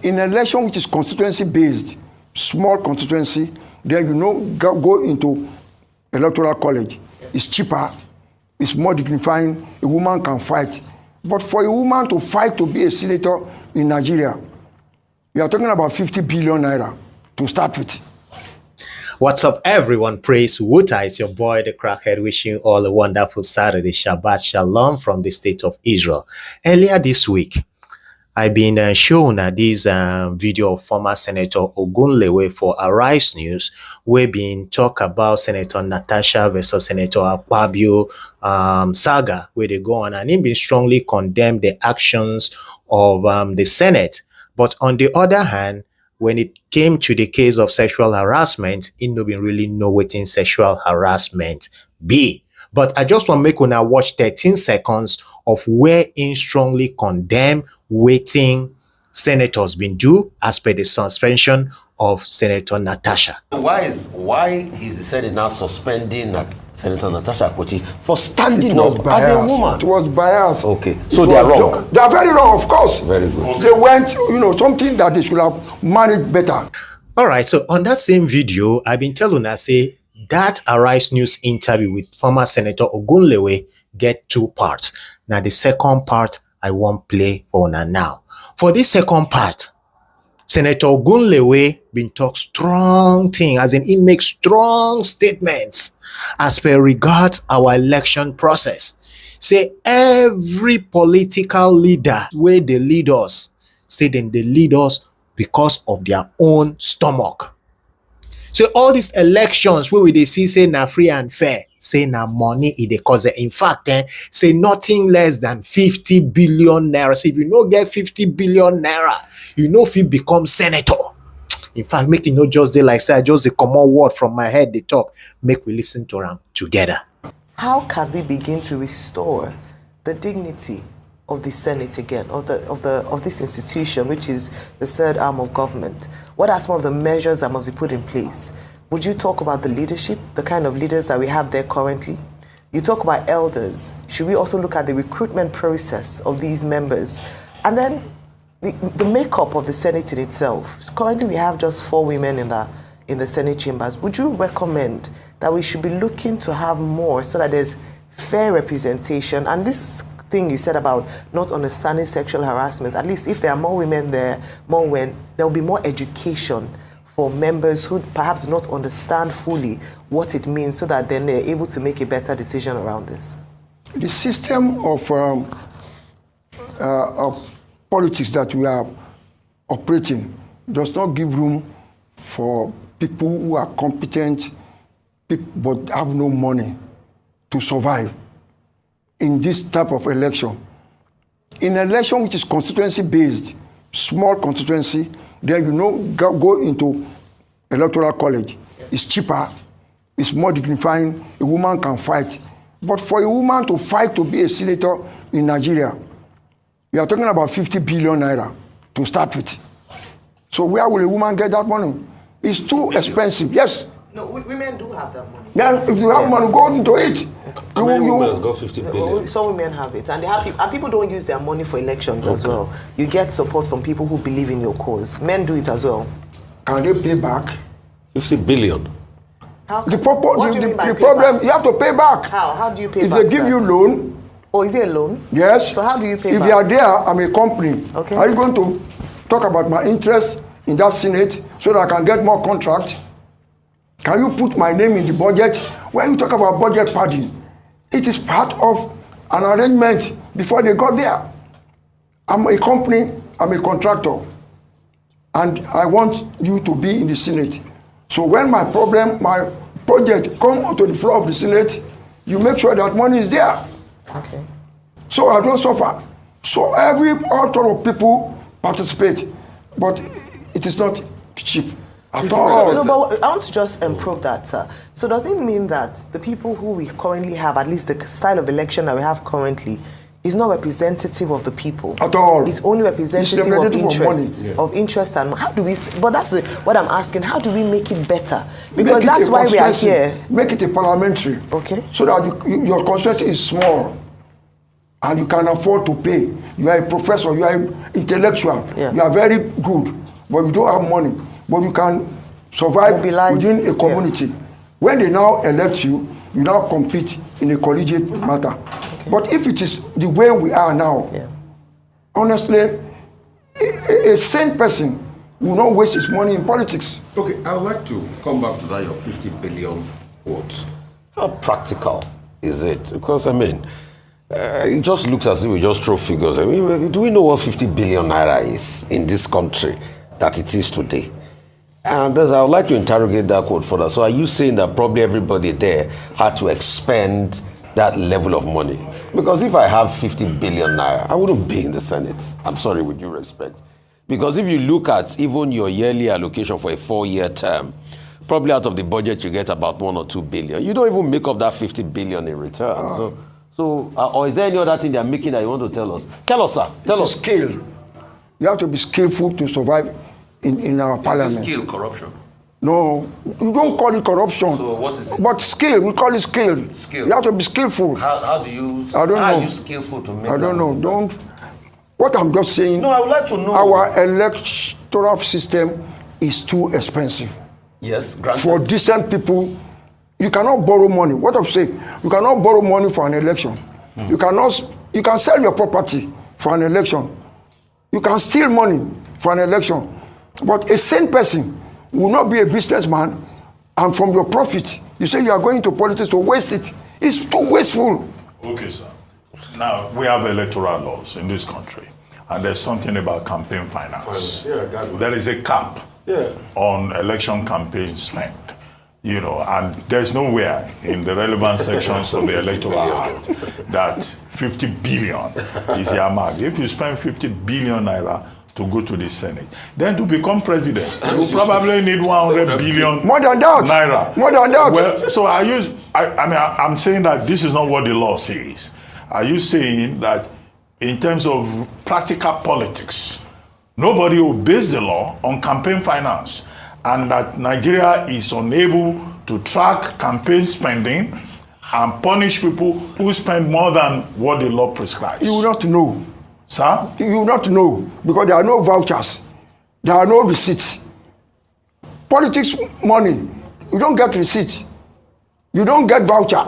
In an election which is constituency-based, small constituency, then go into electoral college. It's cheaper, it's more dignifying, a woman can fight. But for a woman to fight to be a senator in Nigeria, we are talking about 50 billion naira to start with. What's up, everyone? Praise Wuta. It's your boy, the Crackhead, wishing you all a wonderful Saturday. Shabbat Shalom from the state of Israel. Earlier this week, I've been shown this video of former Senator Ogunlewe for Arise News, where been talk about Senator Natasha versus Senator Akpabio saga, where they go on, and he been strongly condemned the actions of the Senate. But on the other hand, when it came to the case of sexual harassment, he no been really know what in sexual harassment be. But I just want to make una watch 13 seconds of where in strongly condemn waiting senators been do as per the suspension of Senator Natasha. Why is the Senate now suspending Senator Natasha Akpoti for standing up as a woman? It was biased. Okay, so they are wrong. They are very wrong, of course. Very good. They went, something that they should have managed better. All right, so on that same video, I've been telling her, say, that Arise News interview with former Senator Ogunlewe get two parts. Now, the second part, I won't play for now. For this second part, Senator Ogunlewe been talk strong thing, as in he makes strong statements as per regards our election process. Say every political leader where they lead us, say then they lead us because of their own stomach. So all these elections where they see say na free and fair, say na money it dey cause. In fact, say nothing less than 50 billion naira. So if you no get 50 billion naira, you know if you become senator. In fact, make it not just dey like say I just a common word from my head they talk. Make we listen to them together. How can we begin to restore the dignity of the Senate again, of this institution, which is the third arm of government? What are some of the measures that must be put in place? Would you talk about the leadership, the kind of leaders that we have there currently? You talk about elders. Should we also look at the recruitment process of these members? And then the makeup of the Senate in itself. Currently, we have just 4 women in the Senate chambers. Would you recommend that we should be looking to have more so that there's fair representation? And this thing you said about not understanding sexual harassment, at least if there are more women there, there will be more education for members who perhaps do not understand fully what it means, so that then they're able to make a better decision around this. The system of politics that we are operating does not give room for people who are competent but have no money to survive in this type of election. In an election which is constituency-based, small constituency, then go into electoral college. It's cheaper, it's more dignifying, a woman can fight. But for a woman to fight to be a senator in Nigeria, we are talking about 50 billion naira to start with. So where will a woman get that money? It's too expensive, yes. No, women do have that money. Yeah, if you have money, go into it. How many women has got 50 billion? Some women have it, and they have and people don't use their money for elections as well. You get support from people who believe in your cause. Men do it as well. Can they pay back? 50 billion. The problem, you have to pay back. How do you pay back? If they give you loan. Oh, is it a loan? Yes. So how do you pay back? If you are there, I'm a company. Okay. Are you going to talk about my interest in that Senate so that I can get more contract? Can you put my name in the budget? When you talk about budget padding, it is part of an arrangement before they got there. I'm a company, I'm a contractor, and I want you to be in the Senate. So when my project come to the floor of the Senate, you make sure that money is there. Okay. So I don't suffer. So all sort of people participate, but it is not cheap at all. No, but I want to just improve that, sir. So does it mean that the people who we currently have, at least the style of election that we have currently, is not representative of the people at all? It's only representative of interest, of interest, and how do we? But that's what I'm asking. How do we make it better? Because that's why we are here. Make it a parliamentary. Okay. So that your constituency is small, and you can afford to pay. You are a professor, you are intellectual, you are very good, but you don't have money. But you can survive within a community. When they now elect you, you now compete in a collegiate matter. But if it is the way we are now, honestly, a sane person will not waste his money in politics. Okay, I would like to come back to that, your 50 billion quote. How practical is it? Because, I mean, it just looks as if we just throw figures. I mean, do we know what 50 billion naira is in this country that it is today? And I would like to interrogate that quote further. So are you saying that probably everybody there had to expend that level of money? Because if I have 50 billion naira, I wouldn't be in the Senate. I'm sorry, with due respect. Because if you look at even your yearly allocation for a 4-year term, probably out of the budget you get about 1 or 2 billion. You don't even make up that 50 billion in return. Or is there any other thing they're making that you want to tell us? Tell us, sir. Tell us. Skill. You have to be skillful to survive in our parliament. Is skill corruption? No, you don't call it corruption. So what is it? But skill, we call it skill. Skill. You have to be skillful. How do you? I don't know. How are you skillful to make? I don't know. Don't. What I'm just saying. No, I would like to know. Our electoral system is too expensive. Yes, granted. For decent people, you cannot borrow money. What I'm saying, you cannot borrow money for an election. You cannot. You can sell your property for an election. You can steal money for an election. But a sane person will not be a businessman, and from your profit, you say you are going to politics to waste it. It's too wasteful. Okay, sir. Now, we have electoral laws in this country, and there's something about campaign finance. There is a cap on election campaign spend, you know, and there's nowhere in the relevant sections of the Electoral Act that 50 billion is earmarked. If you spend 50 billion naira to go to the Senate, then to become president, you probably need 100 billion more than that. Naira. More than that. Well, so I'm saying that this is not what the law says. Are you saying that in terms of practical politics, nobody obeys the law on campaign finance, and that Nigeria is unable to track campaign spending and punish people who spend more than what the law prescribes? You will not know. Sir? You will not know, because there are no vouchers. There are no receipts. Politics money, you don't get receipts. You don't get voucher.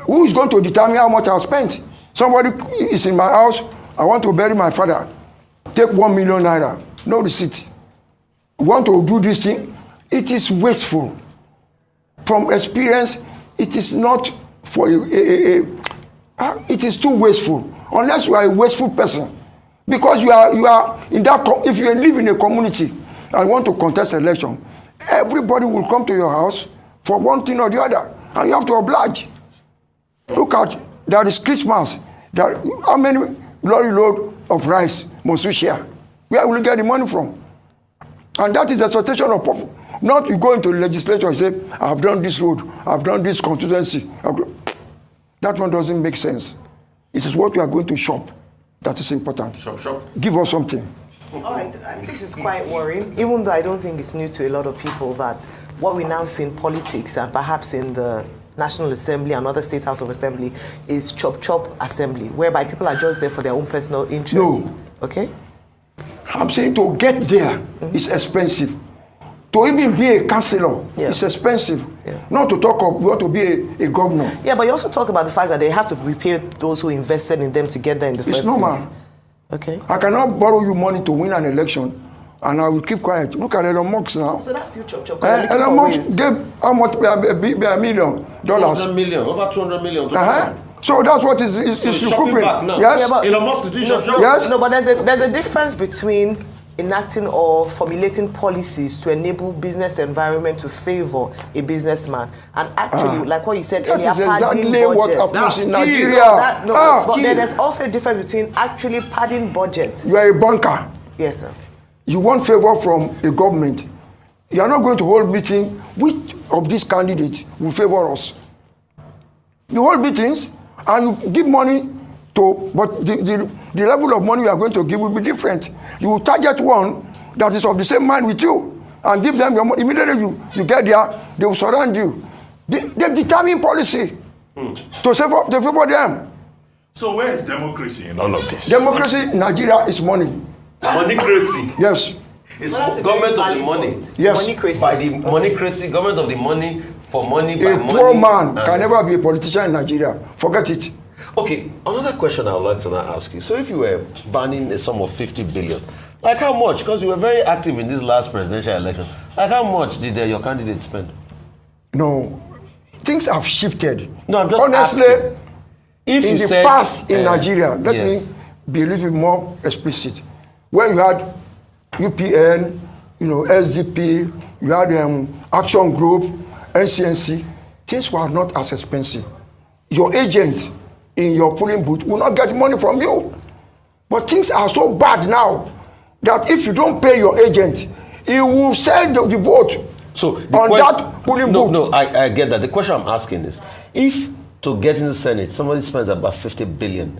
Who is going to determine how much I've spent? Somebody is in my house, I want to bury my father. Take 1 million naira, no receipt. Want to do this thing? It is wasteful. From experience, it is not for it is too wasteful. Unless you are a wasteful person. Because you are in that, if you live in a community and want to contest election, everybody will come to your house for one thing or the other, and you have to oblige. Look at, there is Christmas. How many lorry load of rice must we share? Where will you get the money from? And that is the expectation of profit. Not you go into the legislature and say, I've done this road, I've done this constituency. That one doesn't make sense. It is what we are going to shop that is important. Shop. Give us something. All right, this is quite worrying, even though I don't think it's new to a lot of people that what we now see in politics and perhaps in the National Assembly and other State House of Assembly is chop assembly, whereby people are just there for their own personal interest. No. Okay? I'm saying to get there is expensive. To even be a councillor is expensive. Not to talk of you want to be a governor. Yeah, but you also talk about the fact that they have to repay those who invested in them to get there in the first place. It's normal. Okay. I cannot borrow you money to win an election, and I will keep quiet. Look at Elon Musk now. So that's still chop. Elon Musk gave how much? $1 million. 200 million, over 200 million. So that's what is recouping. Yes. Yeah, but Elon Musk is doing shop. Yes. No, but there's a difference between enacting or formulating policies to enable business environment to favor a businessman and actually, like what you said earlier, that is exactly what happens in Nigeria. But then there's also a difference between actually padding budget. You are a banker. Yes, sir. You want favor from a government. You are not going to hold meeting. Which of these candidates will favor us? You hold meetings and you give money to, but the level of money you are going to give will be different. You will target one that is of the same mind with you and give them your money. Immediately you get there, they will surround you. They determine policy to favor them. So where is democracy in all of this? Democracy in Nigeria is money. Moneycracy. Yes. It's Well, that's a government very of the valid money. point. Yes. Moneycracy. By the moneycracy, government of the money, for money, by A money. poor man and- can never be a politician in Nigeria. Forget it. Okay, another question I would like to now ask you. So if you were banning a sum of 50 billion, like how much? Because you were very active in this last presidential election. Like how much did your candidate spend? No, things have shifted. No, I'm just honestly. asking. If In you the said, past in Nigeria, let yes. me be a little bit more explicit. When you had UPN, SDP, you had Action Group, NCNC, things were not as expensive. Your agent in your polling booth will not get money from you. But things are so bad now that if you don't pay your agent, he will sell the vote So on that polling booth. No, I get that. The question I'm asking is, if to get into the Senate, somebody spends about 50 billion,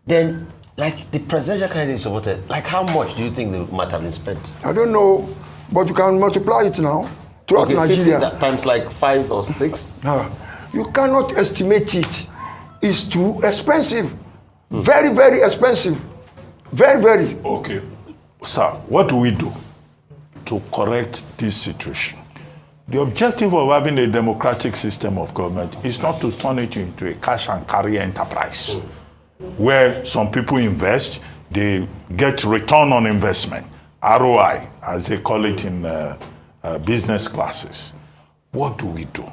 then like the presidential candidate supported, like how much do you think they might have been spent? I don't know, but you can multiply it now throughout Okay, 50 Nigeria. times like 5 or 6? You cannot estimate it. It's too expensive. Very, very expensive. Very, very. Okay. Sir, what do we do to correct this situation? The objective of having a democratic system of government is not to turn it into a cash and carry enterprise where some people invest, they get return on investment, ROI, as they call it in business classes. What do we do?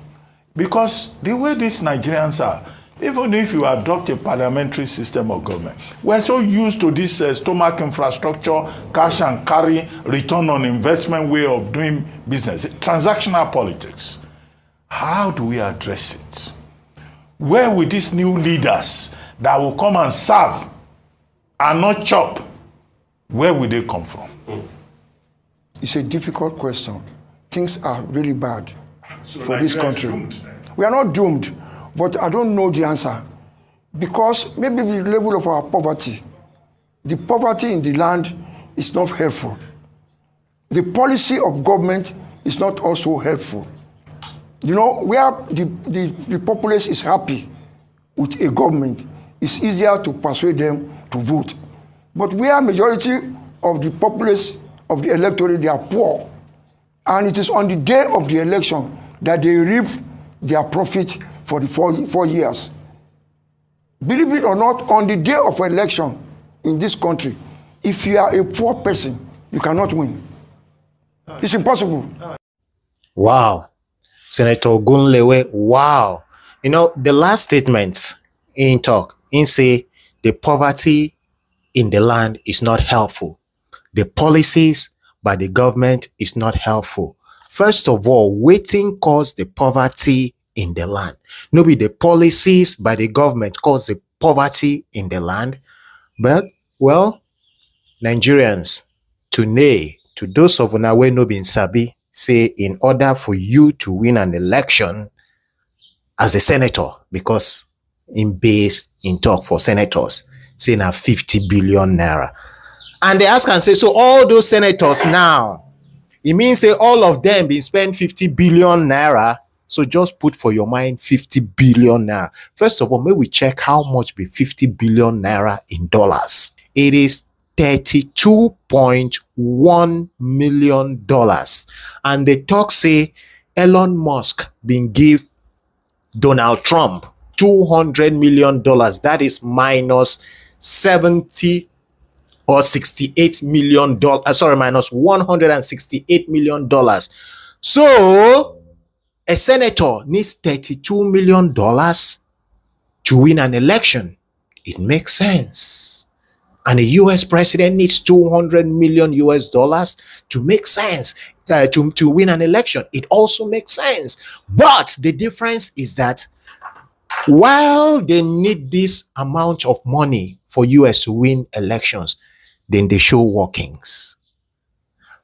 Because the way these Nigerians are, even if you adopt a parliamentary system of government, we're so used to this stomach infrastructure, cash and carry, return on investment way of doing business, transactional politics. How do we address it? Where will these new leaders that will come and serve and not chop, where will they come from? It's a difficult question. Things are really bad for this Nigeria is country. doomed then. We are not doomed, but I don't know the answer. Because maybe the level of our poverty, the poverty in the land is not helpful. The policy of government is not also helpful. Where the populace is happy with a government, it's easier to persuade them to vote. But where majority of the populace of the electorate, they are poor, and it is on the day of the election that they reap their profit for the 4 years. Believe it or not, on the day of election in this country, if you are a poor person, you cannot win. It's impossible. Wow. Senator Ogunlewe, wow. The last statement in talk, in say the poverty in the land is not helpful. The policies by the government is not helpful. First of all, wetin cause the poverty in the land? No be the policies by the government cause the poverty in the land. But, well, Nigerians, today, to those of una wey no bin sabi, say in order for you to win an election as a senator, because in base, in talk for senators, say na 50 billion naira. And they ask and say, so all those senators now, it means say all of them been spend 50 billion naira. So just put for your mind 50 billion naira. First of all, may we check how much be 50 billion naira in dollars. It is $32.1 million. And they talk say Elon Musk been give Donald Trump $200 million. That is minus 70 or $68 million. Minus $168 million. So a senator needs $32 million to win an election. It makes sense. And a US president needs $200 million to make sense, to win an election. It also makes sense. But the difference is that while they need this amount of money for US to win elections, then they show workings.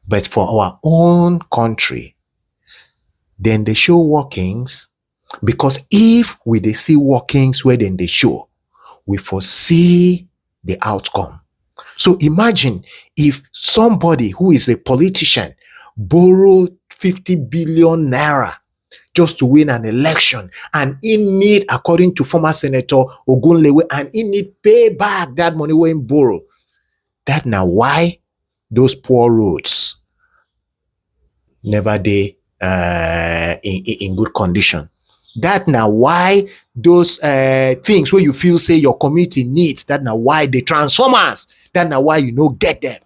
But for our own country, then they show workings, because if we they see workings where then they show, we foresee the outcome. So imagine if somebody who is a politician borrowed 50 billion naira just to win an election. And he need, according to former Senator Ogunlewe, and he need pay back that money when borrow. That now why those poor roads never dey in good condition. That now why those things where you feel say your community needs, that now why the transformers, that now why you no get them.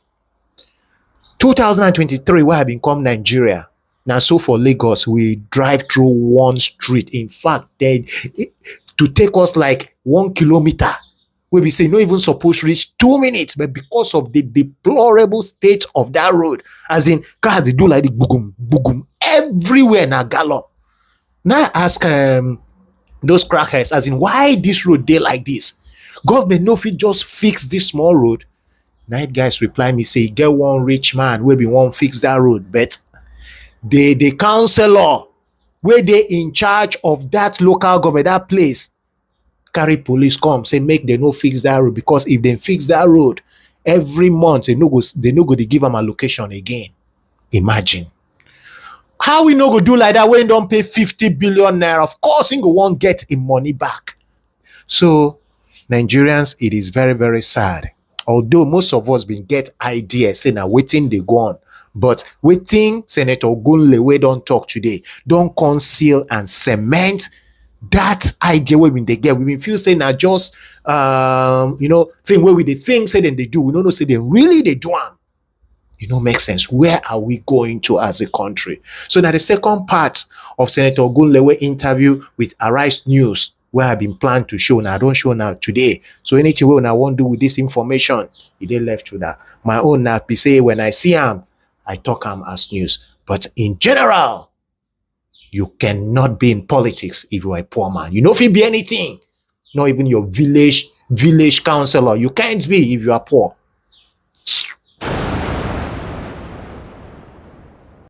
2023, where I been come Nigeria. Now, so for Lagos, we drive through one street. In fact, to take us like 1 kilometer, where we say not even supposed to reach 2 minutes, but because of the deplorable state of that road, as in cars they do like the boom, boom, everywhere na gallop. Now I ask those crackheads, as in why this road dey like this? Government no fit just fix this small road. Night guys reply me say, get one rich man where we won't fix that road, but the councillor where they in charge of that local government, that place, carry police come say make they no fix that road, because if they fix that road every month, they no go to give them a location again. Imagine how we no go do like that when don't pay 50 billion naira. Of course, you go won't get in money back. So Nigerians, it is very, very sad. Although most of us been get ideas saying now waiting they go on, but waiting Senator Ogunlewe don't talk today, don't conceal and cement that idea where they get. We been feel saying now just thing where we the thing say then they do. We don't know say they really they do them. Make sense. Where are we going to as a country? So now the second part of Senator Ogunlewe interview with Arise News, where I've been planned to show now, I don't show now today. So anything when I want to do with this information, it left to that. My own now be say when I see him, I talk him as news. But in general, you cannot be in politics if you are a poor man. You know if you be anything, not even your village councillor. You can't be if you are poor.